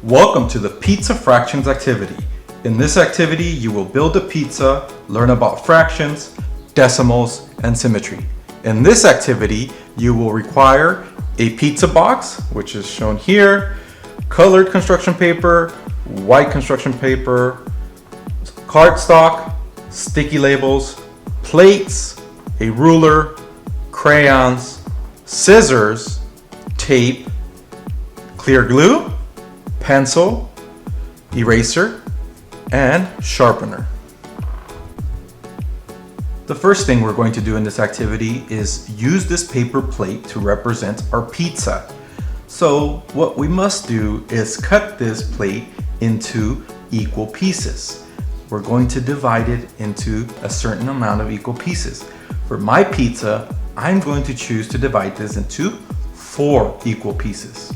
Welcome to the Pizza Fractions activity. In this activity, you will build a pizza, learn about fractions, decimals, and symmetry. In this activity, you will require a pizza box, which is shown here, colored construction paper, white construction paper, cardstock, sticky labels, plates, a ruler, crayons, scissors, tape, clear glue, pencil, eraser, and sharpener. The first thing we're going to do in this activity is use this paper plate to represent our pizza. So what we must do is cut this plate into equal pieces. We're going to divide it into a certain amount of equal pieces. For my pizza, I'm going to choose to divide this into 4 equal pieces.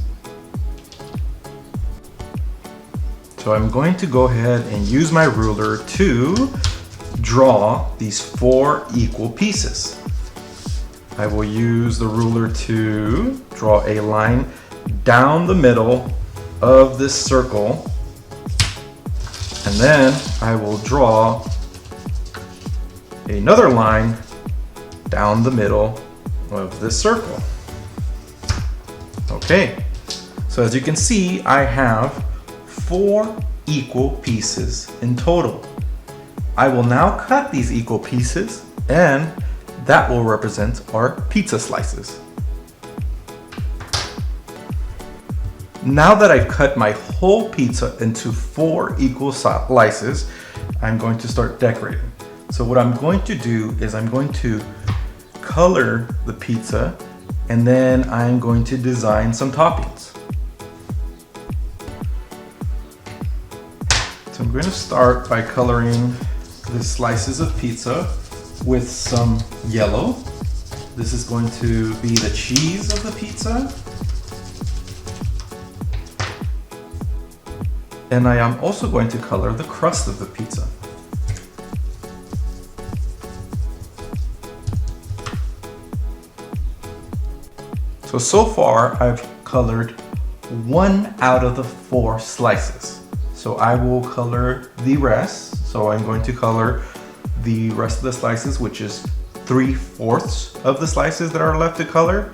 So I'm going to go ahead and use my ruler to draw these 4 equal pieces. I will use the ruler to draw a line down the middle of this circle, and then I will draw another line down the middle of this circle. Okay, so as you can see, I have 4 equal pieces in total. I will now cut these equal pieces, and that will represent our pizza slices. Now that I've cut my whole pizza into 4 equal slices, I'm going to start decorating. So what I'm going to do is I'm going to color the pizza, and then I'm going to design some toppings. So I'm going to start by coloring the slices of pizza with some yellow. This is going to be the cheese of the pizza. And I am also going to color the crust of the pizza. So far I've colored 1 out of the 4 slices. So I will color the rest. So I'm going to color the rest of the slices, which is 3/4 of the slices that are left to color.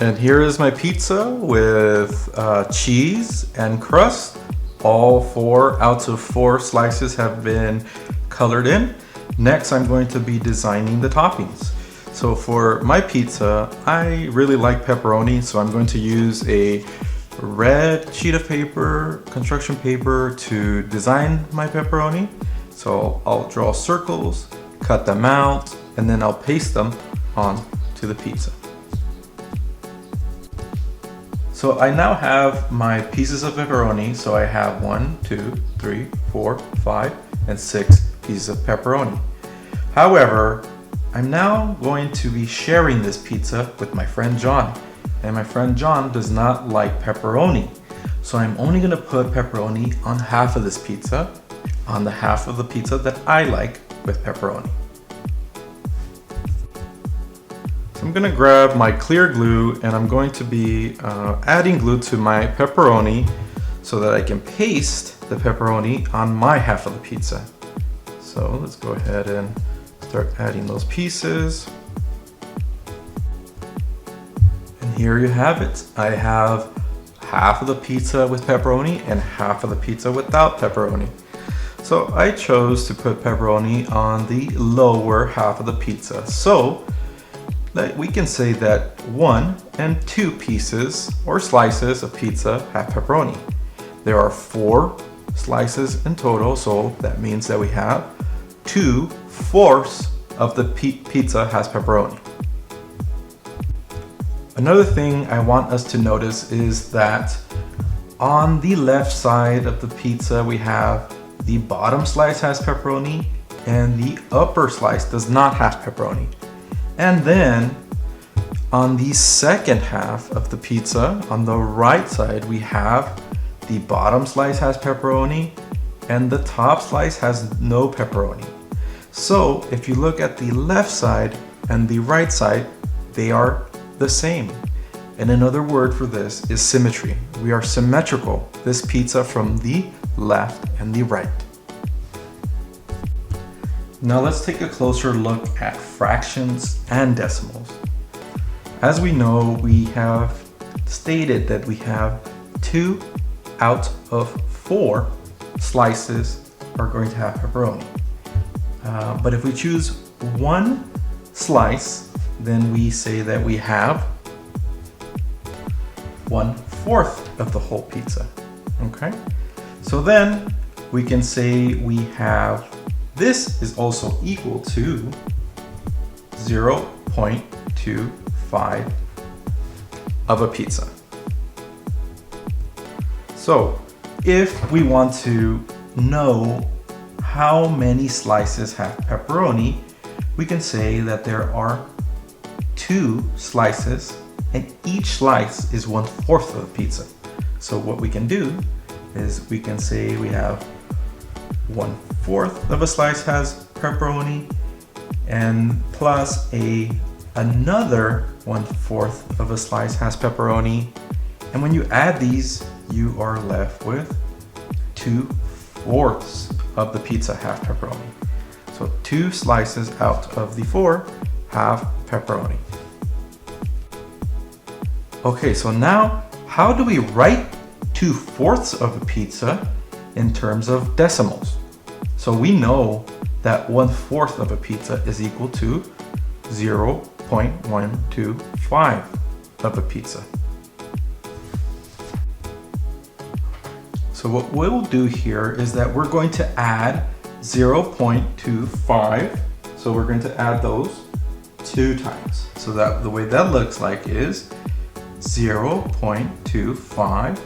And here is my pizza with cheese and crust. All 4 out of 4 slices have been colored in. Next, I'm going to be designing the toppings. So for my pizza, I really like pepperoni, so I'm going to use a red sheet of paper, construction paper, to design my pepperoni. So I'll draw circles, cut them out, and then I'll paste them onto the pizza. So I now have my pieces of pepperoni. So I have 1, 2, 3, 4, 5, and 6 pieces of pepperoni. However, I'm now going to be sharing this pizza with my friend John. And my friend John does not like pepperoni. So I'm only gonna put pepperoni on half of this pizza, on the half of the pizza that I like with pepperoni. So I'm gonna grab my clear glue, and I'm going to be adding glue to my pepperoni so that I can paste the pepperoni on my half of the pizza. So let's go ahead and start adding those pieces. And here you have it. I have half of the pizza with pepperoni and half of the pizza without pepperoni. So I chose to put pepperoni on the lower half of the pizza. So we can say that 1 and 2 pieces or slices of pizza have pepperoni. There are 4 slices in total, so that means that we have 2/4 of the pizza has pepperoni. Another thing I want us to notice is that on the left side of the pizza, we have the bottom slice has pepperoni and the upper slice does not have pepperoni. And then on the second half of the pizza, on the right side, we have the bottom slice has pepperoni and the top slice has no pepperoni. So if you look at the left side and the right side, they are the same. And another word for this is symmetry. We are symmetrical, this pizza from the left and the right. Now let's take a closer look at fractions and decimals. As we know, we have stated that we have 2 out of 4 slices are going to have pepperoni. But if we choose 1 slice, then we say that we have 1/4 of the whole pizza. Okay? So then we can say we have this is also equal to 0.25 of a pizza. So if we want to know how many slices have pepperoni, we can say that there are 2 slices and each slice is 1/4 of the pizza. So what we can do is we can say we have 1/4 of a slice has pepperoni and plus another 1/4 of a slice has pepperoni. And when you add these, you are left with 2/4 of the pizza have pepperoni. So 2 slices out of the 4 have pepperoni. Okay, so now how do we write 2/4 of a pizza in terms of decimals? So we know that 1/4 of a pizza is equal to 0.125 of a pizza. So what we'll do here is that we're going to add 0.25. So we're going to add those 2 times. So that the way that looks like is 0.25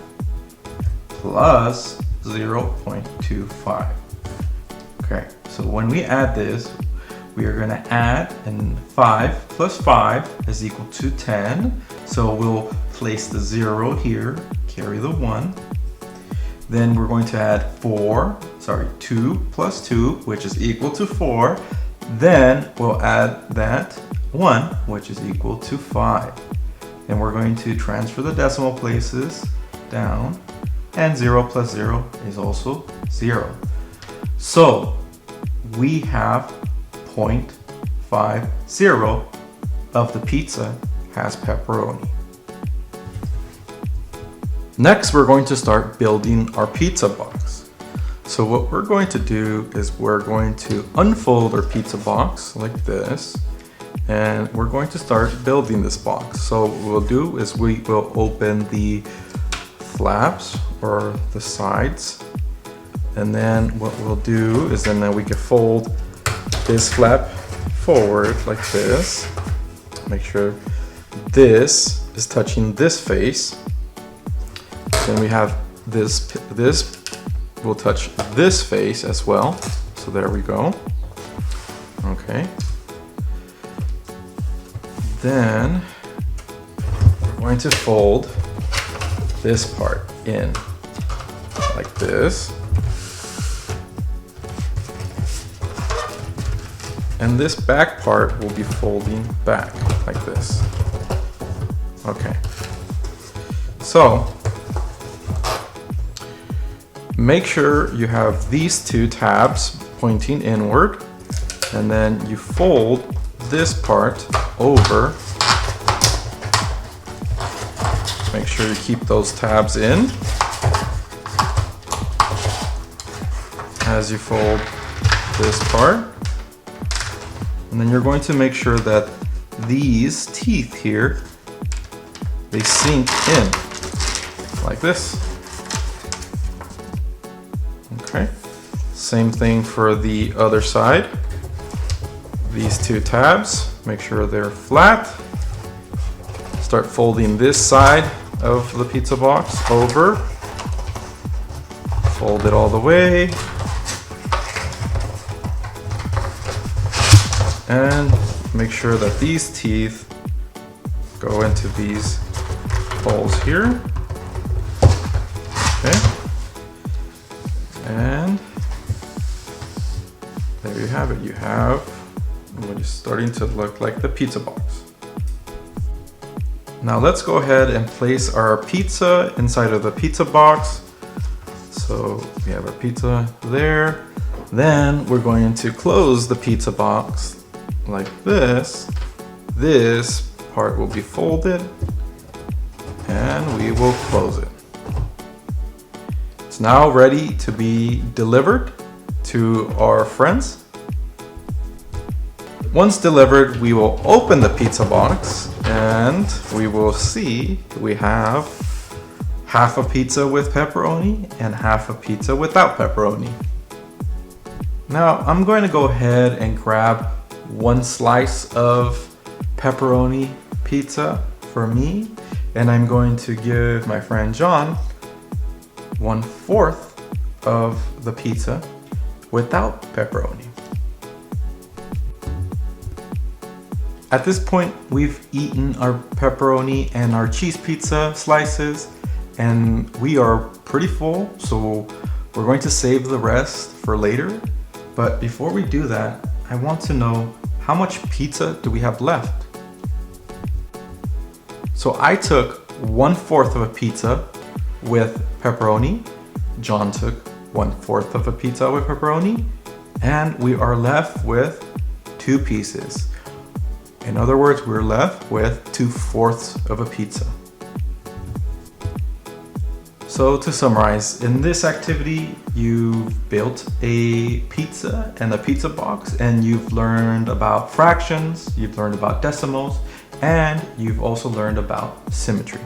plus 0.25. Okay, so when we add this, we are going to add, and 5 plus 5 is equal to 10. So we'll place the 0 here, carry the 1. Then we're going to add 2 plus 2, which is equal to 4. Then we'll add that 1, which is equal to 5. And we're going to transfer the decimal places down, and 0 plus 0 is also 0. So we have 0.50 of the pizza has pepperoni. Next, we're going to start building our pizza box. So what we're going to do is we're going to unfold our pizza box like this, and we're going to start building this box. So what we'll do is we will open the flaps or the sides, and then what we'll do is then we can fold this flap forward like this. Make sure this is touching this face. Then we have this will touch this face as well. So there we go. Okay. Then we're going to fold this part in like this. And this back part will be folding back like this. Okay. So make sure you have these 2 tabs pointing inward, and then you fold this part over. Make sure you keep those tabs in as you fold this part. And then you're going to make sure that these teeth here, they sink in like this. Okay, same thing for the other side. These 2 tabs, make sure they're flat. Start folding this side of the pizza box over. Fold it all the way. And make sure that these teeth go into these holes here. Okay. And there you have it. You have what is starting to look like the pizza box. Now let's go ahead and place our pizza inside of the pizza box. So we have our pizza there. Then we're going to close the pizza box like this. This part will be folded and we will close it. It's now ready to be delivered to our friends. Once delivered, we will open the pizza box and we will see we have half a pizza with pepperoni and half a pizza without pepperoni. Now I'm going to go ahead and grab one slice of pepperoni pizza for me, and I'm going to give my friend John 1/4 of the pizza without pepperoni. At this point, we've eaten our pepperoni and our cheese pizza slices, and we are pretty full, so we're going to save the rest for later. But before we do that, I want to know how much pizza do we have left? So I took 1/4 of a pizza with pepperoni. John took 1/4 of a pizza with pepperoni, and we are left with 2 pieces. In other words, we're left with 2/4 of a pizza. So to summarize, in this activity, you've built a pizza and a pizza box, and you've learned about fractions, you've learned about decimals, and you've also learned about symmetry.